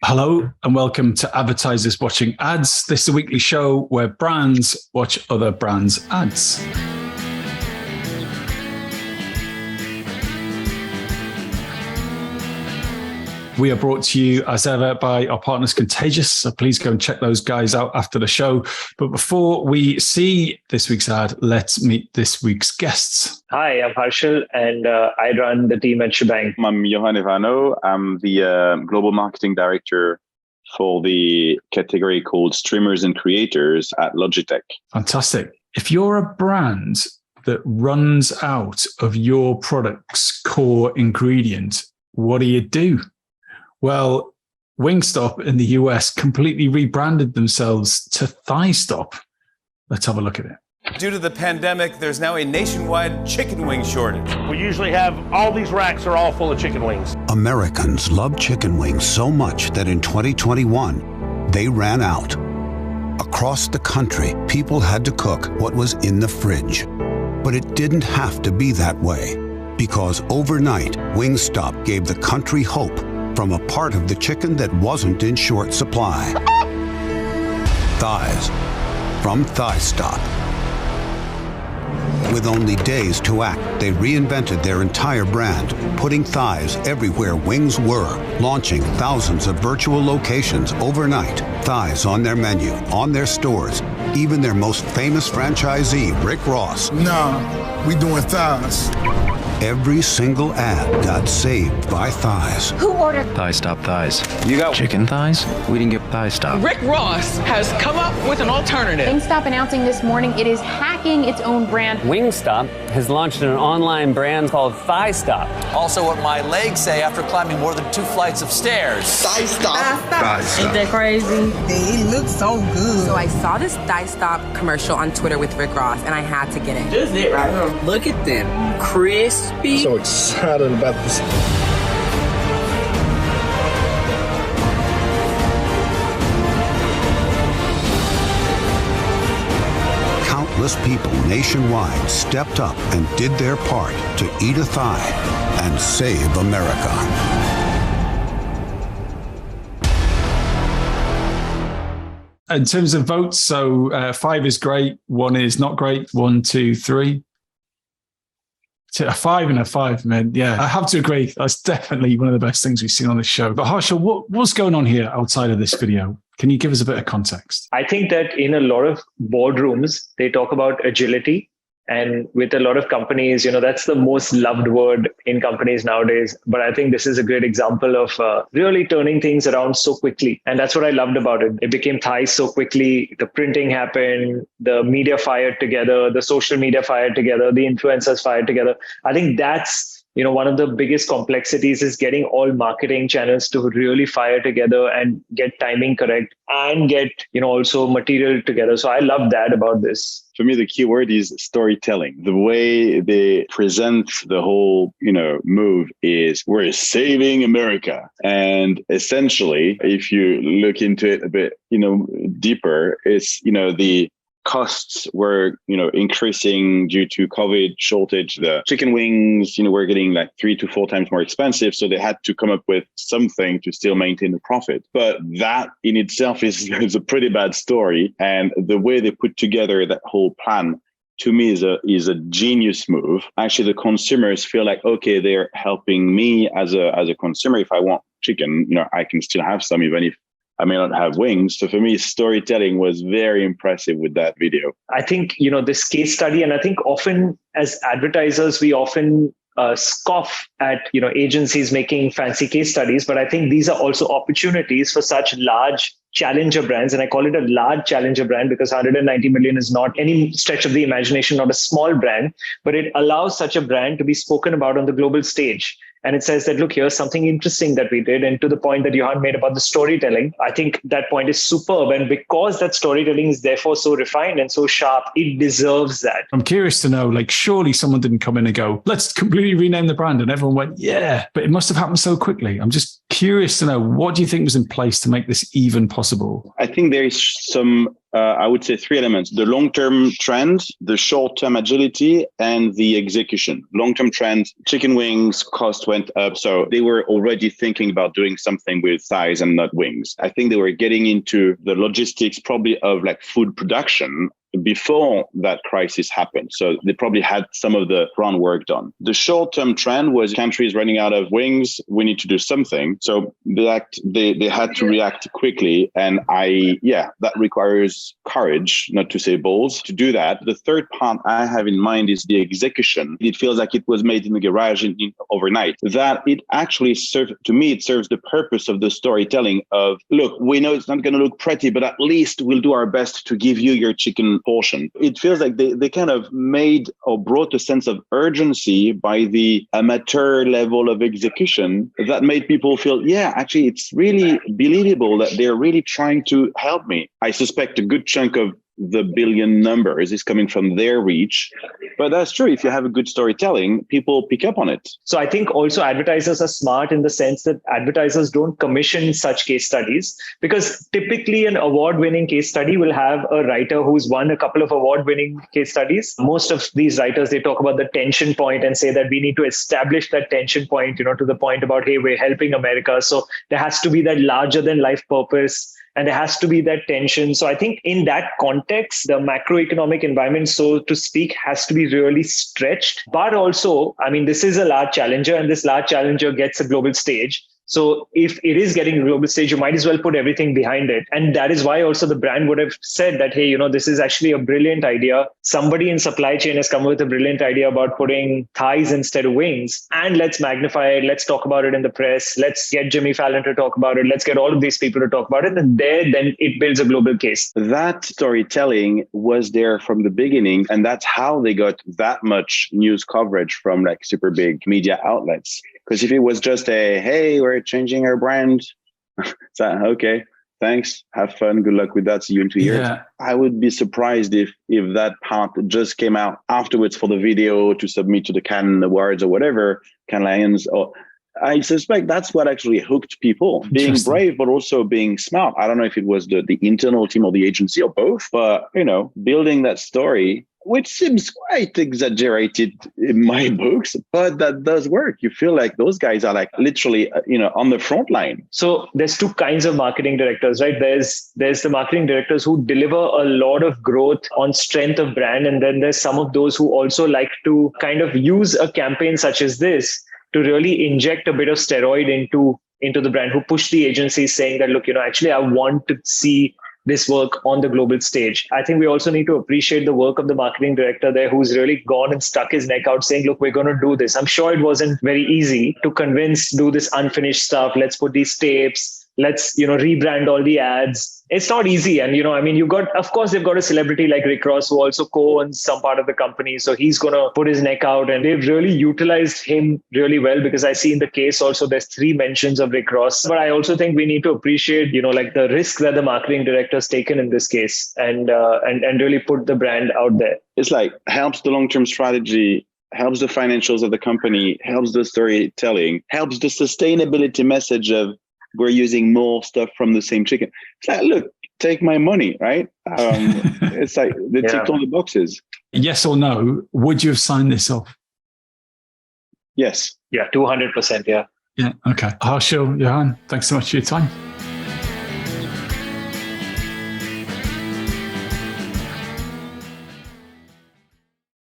Hello and welcome to Advertisers Watching Ads. This is a weekly show where brands watch other brands' ads. We are brought to you as ever by our partners Contagious, so please go and check those guys out after the show. But before we see this week's ad, let's meet this week's guests. Hi, I'm Harshil and I run the team at Schbang. I'm Johann Evanno. I'm the Global Marketing Director for the category called Streamers and Creators at Logitech. Fantastic. If you're a brand that runs out of your product's core ingredient, what do? Well, Wingstop in the US completely rebranded themselves to Thighstop. Let's have a look at it. Due to the pandemic, there's now a nationwide chicken wing shortage. We usually have all these racks are all full of chicken wings. Americans love chicken wings so much that in 2021, they ran out. Across the country, people had to cook what was in the fridge. But it didn't have to be that way, because overnight, Wingstop gave the country hope from a part of the chicken that wasn't in short supply. Thighs from Thighstop. With only days to act, they reinvented their entire brand, putting thighs everywhere wings were, launching thousands of virtual locations overnight. Thighs on their menu, on their stores, even their most famous franchisee, Rick Ross. Nah, we doing thighs. Every single ad got saved by thighs. Who ordered Thighstop thighs? You got chicken thighs? We didn't get Thighstop. Rick Ross has come up with an alternative. Wingstop announcing this morning it is hacking its own brand. Wingstop has launched an online brand called Thighstop. Also what my legs say after climbing more than 2 flights of stairs. Thighstop. Ain't that crazy? It looks so good. So I saw this Thighstop commercial on Twitter with Rick Ross and I had to get it. This is it right here. Look at them. Crispy. I'm so excited about this. Countless people nationwide stepped up and did their part to eat a thigh and save America. In terms of votes, so 5 is great, 1 is not great, 1, 2, 3. A 5 and a 5, man. Yeah, I have to agree. That's definitely one of the best things we've seen on this show. But Harshil, what's going on here outside of this video? Can you give us a bit of context? I think that in a lot of boardrooms, they talk about agility. And with a lot of companies, that's the most loved word in companies nowadays. But I think this is a great example of really turning things around so quickly. And that's what I loved about it. It became Thighs so quickly. The printing happened, the media fired together, the social media fired together, the influencers fired together. I think that's one of the biggest complexities is getting all marketing channels to really fire together and get timing correct and get, also material together. So I love that about this. For me, the key word is storytelling. The way they present the whole, move is we're saving America. And essentially, if you look into it a bit, deeper, it's, the costs were, increasing due to COVID shortage. The chicken wings, were getting like 3 to 4 times more expensive. So they had to come up with something to still maintain the profit. But that in itself is a pretty bad story. And the way they put together that whole plan, to me, is a genius move. Actually, the consumers feel like, okay, they're helping me as a consumer. If I want chicken, I can still have some, even if I may not have wings. So for me, storytelling was very impressive with that video. I think, this case study, and I think often as advertisers, we often scoff at, agencies making fancy case studies. But I think these are also opportunities for such large challenger brands. And I call it a large challenger brand because 190 million is not any stretch of the imagination, not a small brand, but it allows such a brand to be spoken about on the global stage. And it says that, look, here's something interesting that we did. And to the point that Johann made about the storytelling, I think that point is superb. And because that storytelling is therefore so refined and so sharp, it deserves that. I'm curious to know, surely someone didn't come in and go, let's completely rename the brand. And everyone went, yeah, but it must have happened so quickly. I'm just curious to know, what do you think was in place to make this even possible? I think there is some I would say 3 elements: the long-term trend, the short-term agility, and the execution. Long-term trend, chicken wings cost went up. So they were already thinking about doing something with thighs and not wings. I think they were getting into the logistics probably of like food production before that crisis happened. So they probably had some of the groundwork done. The short-term trend was countries running out of wings. We need to do something. So they had to react quickly. And that requires courage, not to say balls, to do that. The third part I have in mind is the execution. It feels like it was made in the garage overnight. That it actually serves the purpose of the storytelling of, look, we know it's not going to look pretty, but at least we'll do our best to give you your chicken portion. It feels like they kind of made or brought a sense of urgency by the amateur level of execution that made people feel, yeah, actually, it's really believable that they're really trying to help me. I suspect a good chunk of the billion numbers is coming from their reach. But that's true. If you have a good storytelling, people pick up on it. So I think also advertisers are smart in the sense that advertisers don't commission such case studies, because typically an award-winning case study will have a writer who's won a couple of award-winning case studies. Most of these writers, they talk about the tension point and say that we need to establish that tension point, to the point about, hey, we're helping America. So there has to be that larger than life purpose. And there has to be that tension. So I think in that context, the macroeconomic environment, so to speak, has to be really stretched. But also, this is a large challenger, and this large challenger gets a global stage. So if it is getting a global stage, you might as well put everything behind it. And that is why also the brand would have said that, hey, this is actually a brilliant idea. Somebody in supply chain has come up with a brilliant idea about putting thighs instead of wings. And let's magnify it. Let's talk about it in the press. Let's get Jimmy Fallon to talk about it. Let's get all of these people to talk about it. And then it builds a global case. That storytelling was there from the beginning. And that's how they got that much news coverage from like super big media outlets. Because if it was just hey, we're changing our brand, so, okay, thanks, have fun, good luck with that, see you in 2 years. Yeah. I would be surprised if that part just came out afterwards for the video to submit to the Cannes Awards or whatever, Cannes Lions. Or I suspect that's what actually hooked people, being brave, but also being smart. I don't know if it was the internal team or the agency or both, but, building that story, which seems quite exaggerated in my books, but that does work. You feel like those guys are like literally, on the front line. So there's two kinds of marketing directors, right? There's the marketing directors who deliver a lot of growth on strength of brand. And then there's some of those who also like to kind of use a campaign such as this to really inject a bit of steroid into the brand, who push the agencies saying that, look, actually, I want to see this work on the global stage. I think we also need to appreciate the work of the marketing director there, who's really gone and stuck his neck out saying, look, we're going to do this. I'm sure it wasn't very easy to do this unfinished stuff. Let's put these tapes. Let's, rebrand all the ads. It's not easy. And, of course, they've got a celebrity like Rick Ross who also co-owns some part of the company. So he's going to put his neck out, and they've really utilized him really well, because I see in the case also there's 3 mentions of Rick Ross. But I also think we need to appreciate, the risk that the marketing director has taken in this case and really put the brand out there. It's like helps the long-term strategy, helps the financials of the company, helps the storytelling, helps the sustainability message of we're using more stuff from the same chicken. It's like, look, take my money, right? It's like they ticked all the boxes. Yes or no, would you have signed this off? Yes. Yeah, 200%. Yeah. Yeah. Okay. Harshil, Johann, thanks so much for your time.